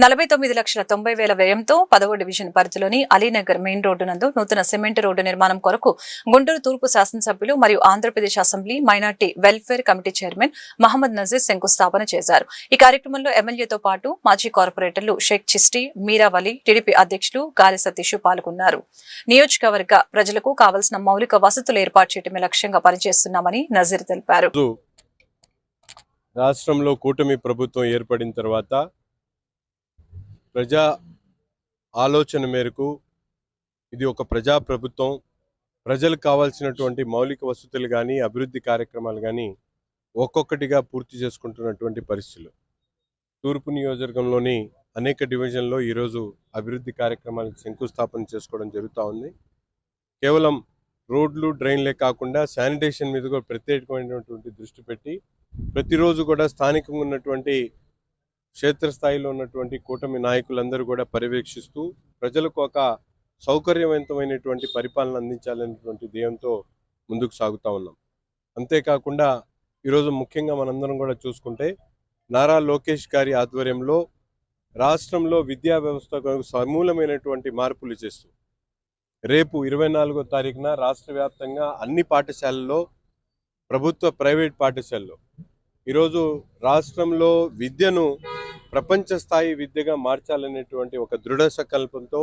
49,90,000 వ్యయంతో 10వ డివిజన్ పరిధిలోని అలీనగర్ మెయిన్ రోడ్డు నందు నూతన సిమెంట్ రోడ్డు నిర్మాణం కొరకు గుంటూరు తూర్పు శాసనసభ్యులు మరియు Andhra Pradesh assembly minority welfare committee chairman Mohammed Nazeer శంకుస్థాపన చేశారు. ఈ కార్యక్రమంలో ఎమ్మెల్యేతో పాటు మాజీ కార్పొరేటర్లు షేక్ చిస్టి, మీరావలి, టీడీపీ అధ్యక్షులు గాలి సతీష్ పాల్గొన్నారు. నియోజకవర్గ ప్రజలకు కావాల్సిన మౌలిక వసతులు ఏర్పాటు చేయడమే లక్ష్యంగా పనిచేస్తున్నామని నజీర్ తెలిపారు. రాష్ట్రంలో కూటమి ప్రభుత్వం ఏర్పడిన తర్వాత ప్రజా ఆలోచన మేరకు ఇది ఒక ప్రజా ప్రభుత్వం. ప్రజలకు కావాల్సినటువంటి మౌలిక వసతులు కానీ అభివృద్ధి కార్యక్రమాలు కానీ ఒక్కొక్కటిగా పూర్తి చేసుకుంటున్నటువంటి పరిస్థితులు. తూర్పు నియోజకవర్గంలోని అనేక డివిజన్లో ఈరోజు అభివృద్ధి కార్యక్రమాలకు శంకుస్థాపన చేసుకోవడం జరుగుతూ ఉంది. కేవలం రోడ్లు, డ్రైన్లే కాకుండా శానిటేషన్ మీద కూడా ప్రత్యేకమైనటువంటి దృష్టి పెట్టి ప్రతిరోజు కూడా స్థానికంగా ఉన్నటువంటి క్షేత్రస్థాయిలో ఉన్నటువంటి కూటమి నాయకులందరూ కూడా పర్యవేక్షిస్తూ ప్రజలకు ఒక సౌకర్యవంతమైనటువంటి పరిపాలన అందించాలనేటువంటి ధ్యేయంతో ముందుకు సాగుతూ ఉన్నాం. అంతేకాకుండా ఈరోజు ముఖ్యంగా మనందరం కూడా చూసుకుంటే నారా లోకేష్ గారి ఆధ్వర్యంలో రాష్ట్రంలో విద్యా వ్యవస్థకు సమూలమైనటువంటి మార్పులు చేస్తూ రేపు 24వ తారీఖున రాష్ట్ర వ్యాప్తంగా అన్ని పాఠశాలల్లో, ప్రభుత్వ ప్రైవేట్ పాఠశాలలో ఈరోజు రాష్ట్రంలో విద్యను ప్రపంచ స్థాయి విద్యగా మార్చాలనేటువంటి ఒక దృఢ సంకల్పంతో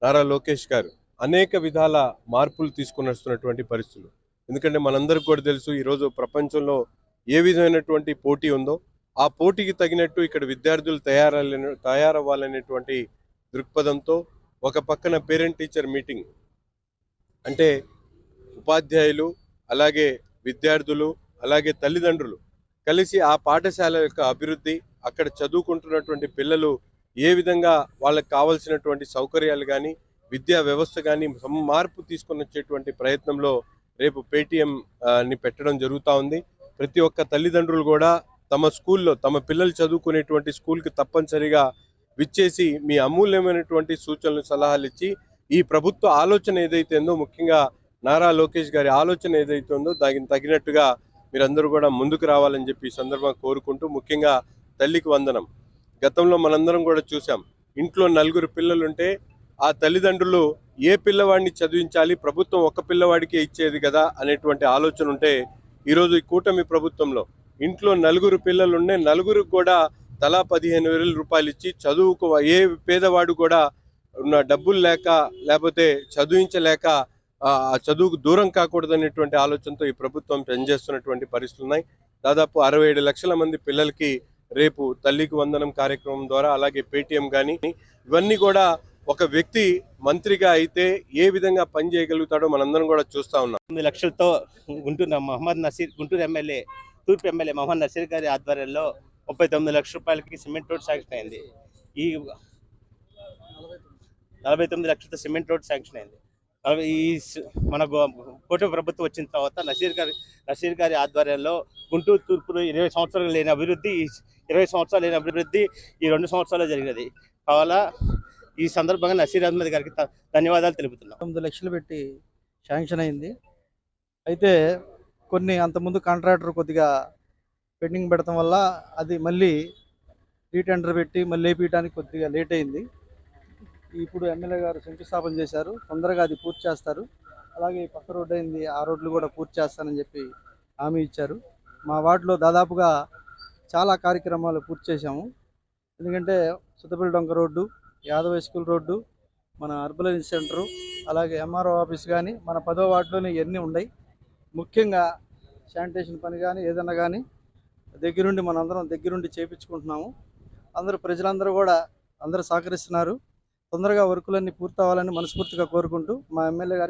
నారా లోకేష్ గారు అనేక విధాల మార్పులు తీసుకుని వస్తున్నటువంటి పరిస్థితులు. ఎందుకంటే మనందరికీ కూడా తెలుసు, ఈరోజు ప్రపంచంలో ఏ విధమైనటువంటి పోటీ ఉందో ఆ పోటీకి తగినట్టు ఇక్కడ విద్యార్థులు తయారవ్వాలనేటువంటి దృక్పథంతో ఒక పక్కన పేరెంట్ టీచర్ మీటింగ్ అంటే ఉపాధ్యాయులు, అలాగే విద్యార్థులు, అలాగే తల్లిదండ్రులు కలిసి ఆ పాఠశాల యొక్క అభివృద్ధి, అక్కడ చదువుకుంటున్నటువంటి పిల్లలు ఏ విధంగా వాళ్ళకి కావాల్సినటువంటి సౌకర్యాలు కానీ విద్యా వ్యవస్థ కానీ మార్పు తీసుకొని వచ్చేటువంటి ప్రయత్నంలో రేపు పేటీఎంని పెట్టడం జరుగుతూ ఉంది. ప్రతి ఒక్క తల్లిదండ్రులు కూడా తమ స్కూల్లో తమ పిల్లలు చదువుకునేటువంటి స్కూల్కి తప్పనిసరిగా విచ్చేసి మీ అమూల్యమైనటువంటి సూచనలు, సలహాలు ఇచ్చి ఈ ప్రభుత్వ ఆలోచన ఏదైతే ఉందో, ముఖ్యంగా నారా లోకేష్ గారి ఆలోచన ఏదైతే ఉందో దానికి తగినట్టుగా మీరందరూ కూడా ముందుకు రావాలని చెప్పి ఈ సందర్భంగా కోరుకుంటూ, ముఖ్యంగా తల్లికి వందనం. గతంలో మనందరం కూడా చూసాం, ఇంట్లో 4 పిల్లలుంటే ఆ తల్లిదండ్రులు ఏ పిల్లవాడిని చదివించాలి, ప్రభుత్వం ఒక పిల్లవాడికే ఇచ్చేది కదా అనేటువంటి ఆలోచన ఉంటే, ఈరోజు ఈ కూటమి ప్రభుత్వంలో ఇంట్లో 4 పిల్లలుండే 4రికి కూడా తలా 15,000 రూపాయలు ఇచ్చి చదువుకు ఏ పేదవాడు కూడా ఉన్న డబ్బులు లేక లేకపోతే చదివించలేక చదువుకు దూరం కాకూడదనేటువంటి ఆలోచనతో ఈ ప్రభుత్వం పనిచేస్తున్నటువంటి పరిస్థితులు ఉన్నాయి. దాదాపు 67 లక్షల మంది పిల్లలకి రేపు తల్లికి వందనం కార్యక్రమం ద్వారా, అలాగే పేటీఎం కానీ, ఇవన్నీ కూడా ఒక వ్యక్తి మంత్రిగా అయితే ఏ విధంగా పని చేయగలుగుతాడో మనందరం కూడా చూస్తూ ఉన్నాం. 9 లక్షలతో గుంటూరు ఎమ్మెల్యే, తూర్పు ఎమ్మెల్యే మహమ్మద్ నసీర్ గారి ఆధ్వర్యంలో 39 లక్షల రూపాయలకి సిమెంట్ రోడ్ శాంక్షన్ అయింది. ఈ 49 లక్షలతో సిమెంట్ రోడ్ శాంక్షన్ అయింది. ఈ మన కూటమి ప్రభుత్వం వచ్చిన తర్వాత నసీర్ గారి ఆధ్వర్యంలో గుంటూరు తూర్పులో 20 సంవత్సరాలు లేని అభివృద్ధి, 20 సంవత్సరాలు లేని అభివృద్ధి ఈ 2 సంవత్సరాల్లో జరిగినది. కావాలా ఈ సందర్భంగా నసీర్ అహ్మద్ గారికి ధన్యవాదాలు తెలుపుతున్నాం. 9 లక్షలు పెట్టి శాంక్షన్ అయింది. అయితే కొన్ని అంతకుముందు కాంట్రాక్టర్ కొద్దిగా పెండింగ్ పెడతాం వల్ల అది మళ్ళీ రీటెండర్ పెట్టి మళ్ళీ వేయడానికి కొద్దిగా లేట్ అయింది. ఇప్పుడు ఎమ్మెల్యే గారు శంకుస్థాపన చేశారు, తొందరగా అది పూర్తి చేస్తారు. అలాగే పక్క రోడ్డు అయింది, ఆ రోడ్లు కూడా పూర్తి చేస్తానని చెప్పి హామీ ఇచ్చారు. మా వార్డులో దాదాపుగా చాలా కార్యక్రమాలు పూర్తి చేశాము. ఎందుకంటే సుత్తపల్లి డొంక రోడ్డు, యాదవ స్కూల్ రోడ్డు, మన అర్బన్ సెంటరు, అలాగే ఎంఆర్ఓ ఆఫీస్ కానీ మన 10వ వార్డులోనే ఇవన్నీ ఉన్నాయి. ముఖ్యంగా శానిటేషన్ పని కానీ ఏదన్నా కానీ దగ్గరుండి మనందరం దగ్గరుండి చేయించుకుంటున్నాము. ప్రజలందరూ కూడా అందరూ సహకరిస్తున్నారు. తొందరగా వర్కులన్నీ పూర్తవ్వాలని మనస్ఫూర్తిగా కోరుకుంటూ మా ఎమ్మెల్యే గారి